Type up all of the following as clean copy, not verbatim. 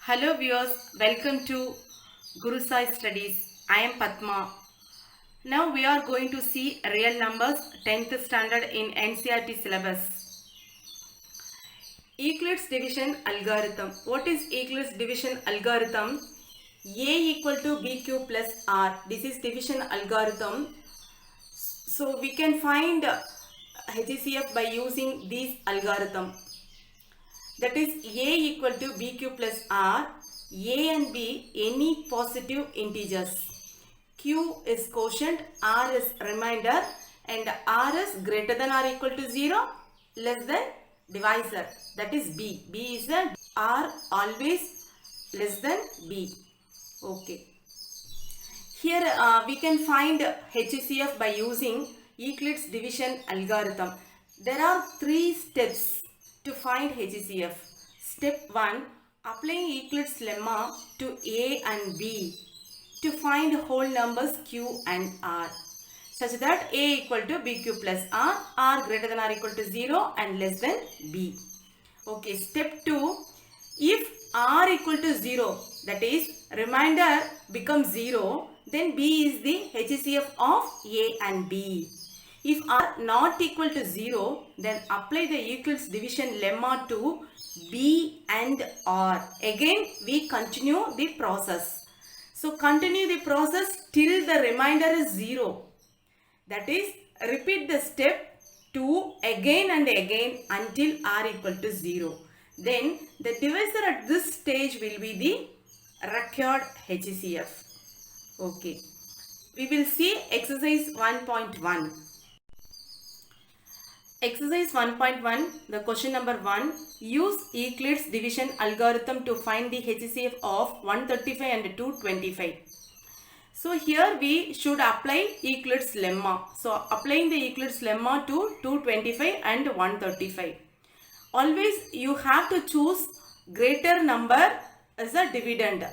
Hello viewers, welcome to Guru Sai Studies. I am Padma. Now we are going to see real numbers 10th standard in NCERT syllabus. Euclid's division algorithm. What is Euclid's division algorithm? A equal to BQ plus R. This is division algorithm. So we can find HCF by using this algorithm. That is A equal to BQ plus R. A and B any positive integers. Q is quotient, R is remainder, and R is greater than or equal to 0, less than divisor. That is B. B is a R always less than B. Okay. Here we can find HCF by using Euclid's division algorithm. There are 3 steps to find HCF. Step 1. Applying Euclid's lemma to A and B to find whole numbers Q and R, such that A equal to BQ plus R, R greater than or equal to 0 and less than B. Okay, step 2. If R equal to 0, that is remainder becomes 0, then B is the HCF of A and B. If R not equal to 0, then apply the Euclid's division lemma to B and R. Again, we continue the process. So, continue the process till the remainder is 0. That is, repeat the step 2 again and again until R equal to 0. Then, the divisor at this stage will be the required HCF. Okay. We will see exercise 1.1. Exercise 1.1, the question number 1. Use Euclid's division algorithm to find the HCF of 135 and 225. So here we should apply Euclid's lemma. So applying the Euclid's lemma to 225 and 135. Always you have to choose greater number as a dividend.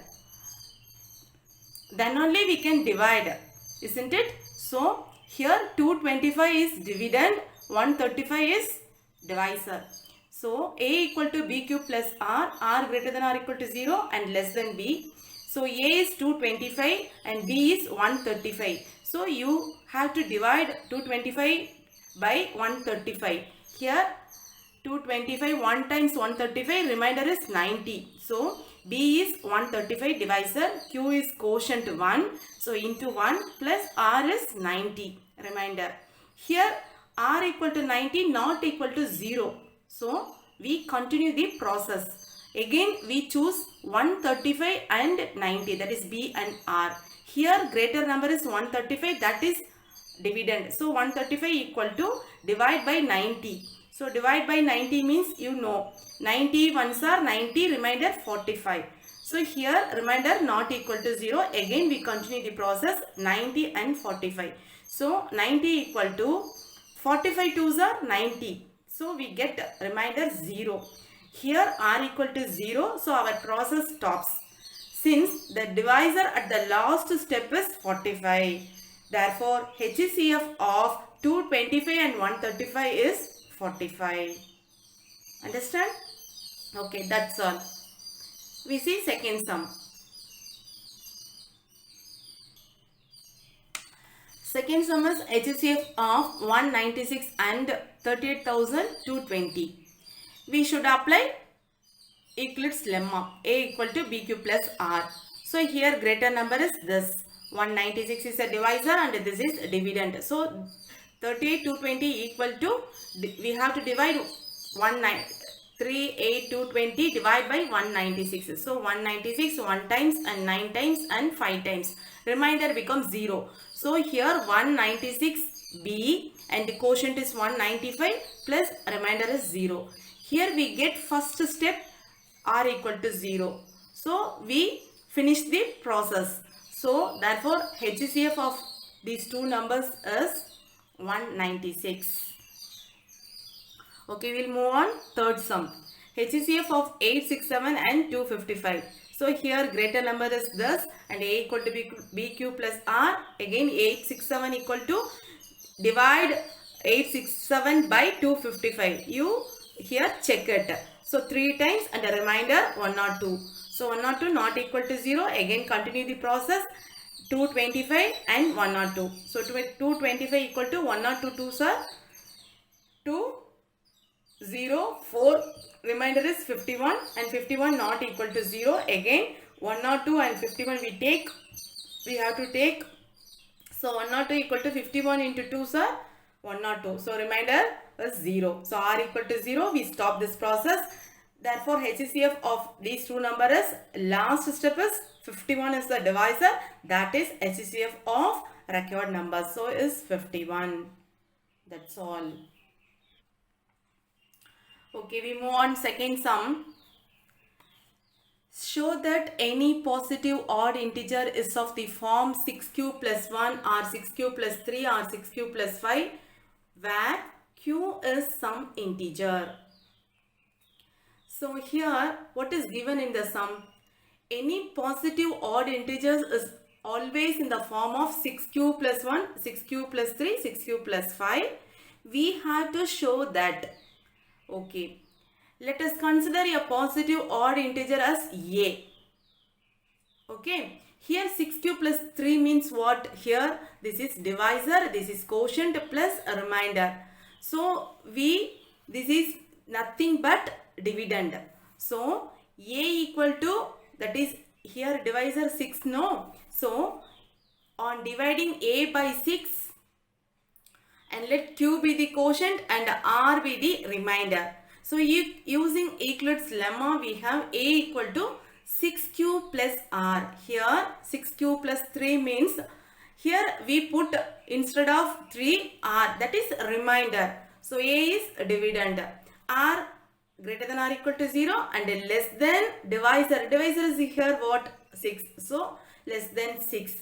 Then only we can divide, isn't it? So here 225 is dividend, 135 is divisor. So A equal to BQ plus R, R greater than or equal to 0 and less than B. So A is 225 and B is 135. So you have to divide 225 by 135. Here 225 1 times 135, remainder is 90. So B is 135 divisor, Q is quotient 1. So into 1 plus R is 90 remainder. Here R equal to 90 not equal to 0. So we continue the process. Again we choose 135 and 90, that is B and R. Here greater number is 135, that is dividend. So 135 equal to divide by 90. So divide by 90 means 90 ones are 90, remainder 45. So here remainder not equal to 0. Again we continue the process 90 and 45. So 90 equal to 45 twos are 90. So we get remainder 0. Here R equal to 0. So our process stops. Since the divisor at the last step is 45. Therefore HCF of 225 and 135 is 45. Understand? Okay, that's all. We see second sum. Second sum is HCF of 196 and 38,220. We should apply Euclid's lemma. A equal to BQ plus R. So here greater number is this. 196 is a divisor and this is a dividend. So 38,220 equal to, we have to divide 38,220 divide by 196. So 196 1 times and 9 times and 5 times. Remainder becomes 0. So here 196B and the quotient is 195 plus remainder is 0. Here we get first step R equal to 0. So we finish the process. So therefore HCF of these two numbers is 196. Okay, we'll move on. Third sum. HCF of 867 and 255. So here greater number is this and A equal to BQ plus R. Again 867 equal to divide 867 by 255. You here check it. So 3 times and a remainder 102. So 102 not equal to 0. Again continue the process. 225 and 102. So 225 equal to 102 2s are 2, 0, 4. Remainder is 51 and 51 not equal to 0. Again 102 and 51 we have to take. So 102 equal to 51 into 2 sir 102. So remainder is 0. So r equal to 0. We stop this process. Therefore HCF of these two numbers is last step is 51 is the divisor. That is HCF of required numbers. So is 51. That's all. Okay, we move on second sum. Show that any positive odd integer is of the form 6q plus 1 or 6q plus 3 or 6q plus 5 where q is some integer. So here what is given in the sum? Any positive odd integers is always in the form of 6q plus 1, 6q plus 3, 6q plus 5. We have to show that. Okay. Let us consider a positive odd integer as a. Okay. Here 6q plus 3 means what? Here this is divisor, this is quotient plus a remainder. So this is nothing but dividend. So a equal to, that is here divisor 6 no. So on dividing a by 6 and let q be the quotient and r be the remainder. So using Euclid's lemma we have a equal to 6q plus r. Here 6q plus 3 means here we put instead of 3 r, that is remainder. So a is dividend. R greater than or equal to 0 and less than divisor. Divisor is here what? 6. So less than 6.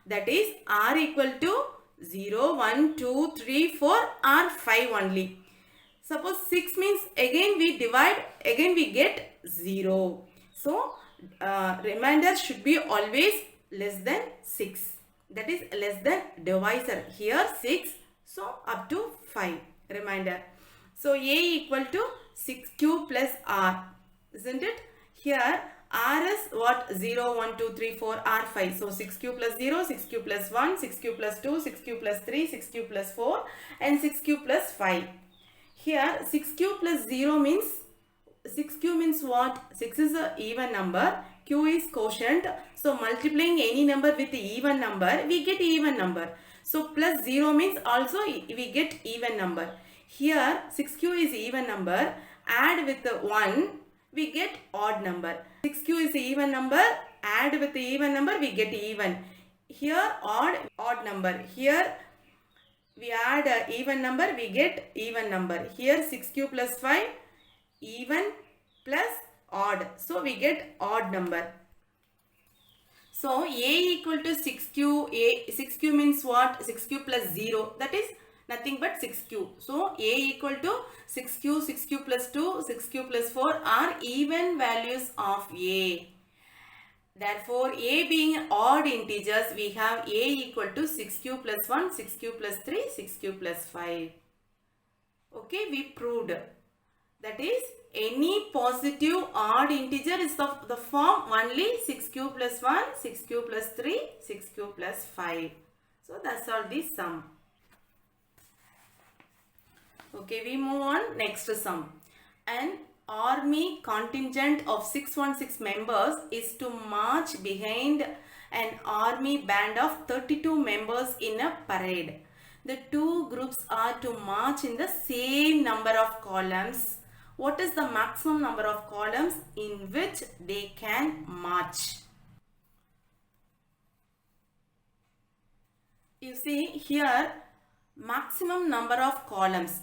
That is r equal to 0, 1, 2, 3, 4 or 5 only. Suppose 6 means again we divide, again we get 0. So remainder should be always less than 6. That is less than divisor. Here 6. So up to 5 remainder. So a equal to 6q plus r. Isn't it? Here r is what? 0, 1, 2, 3, 4 r 5. So 6q plus 0, 6q plus 1, 6q plus 2, 6q plus 3, 6q plus 4 and 6q plus 5. Here 6q plus 0 means, 6q means what? 6 is an even number, q is quotient. So multiplying any number with the even number, we get even number. So plus 0 means also we get even number. Here 6q is even number, add with the 1, we get odd number. 6q is even number, add with the even number, we get even. Here odd number. Here we add a even number, we get even number. Here 6q plus 5, even plus odd. So we get odd number. So a equal to 6q. 6q means what? 6q plus 0. That is nothing but 6q. So a equal to 6q, 6q plus 2, 6q plus 4 are even values of a. Therefore, a being odd integers, we have a equal to 6q plus 1, 6q plus 3, 6q plus 5. Okay, we proved. That is, any positive odd integer is of the form only 6q plus 1, 6q plus 3, 6q plus 5. So, that's all the sum. Okay, we move on. Next sum. An army contingent of 616 members is to march behind an army band of 32 members in a parade. The two groups are to march in the same number of columns. What is the maximum number of columns in which they can march? You see here, maximum number of columns.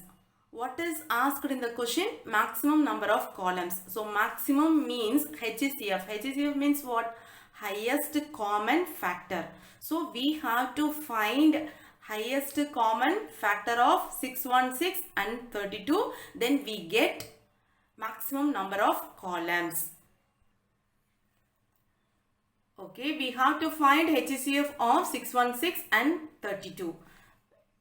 What is asked in the question? Maximum number of columns. So maximum means HCF. HCF means what? Highest common factor. So we have to find highest common factor of 616 and 32. Then we get maximum number of columns. Okay, we have to find HCF of 616 and 32.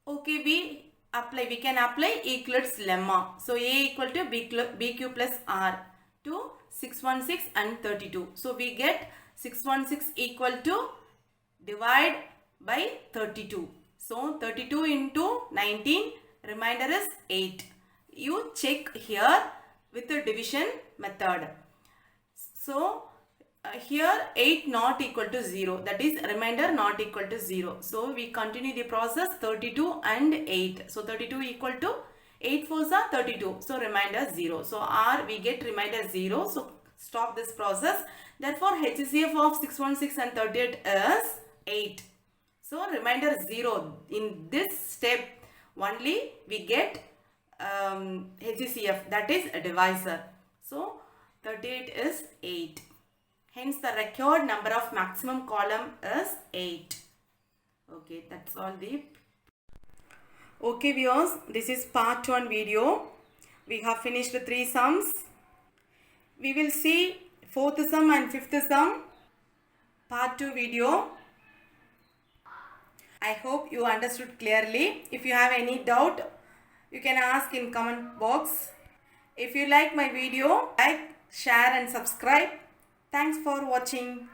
Okay, we can apply Euclid's lemma. So a equal to bq plus r to 616 and 32. So we get 616 equal to divide by 32. So 32 into 19, remainder is 8. You check here with the division method. So here 8 not equal to 0, that is remainder not equal to 0. So we continue the process 32 and 8. So 32 equal to 8 fours are 32. So remainder 0. So R we get remainder 0. So stop this process. Therefore HCF of 616 and 38 is 8. So remainder 0. In this step only we get HCF, that is a divisor. So 38 is 8. Hence the required number of maximum column is 8. Okay, that's all the. Okay viewers, this is part 1 video. We have finished 3 sums. We will see 4th sum and 5th sum part 2 video. I hope you understood clearly. If you have any doubt, you can ask in comment box. If you like my video, like, share and subscribe. Thanks for watching.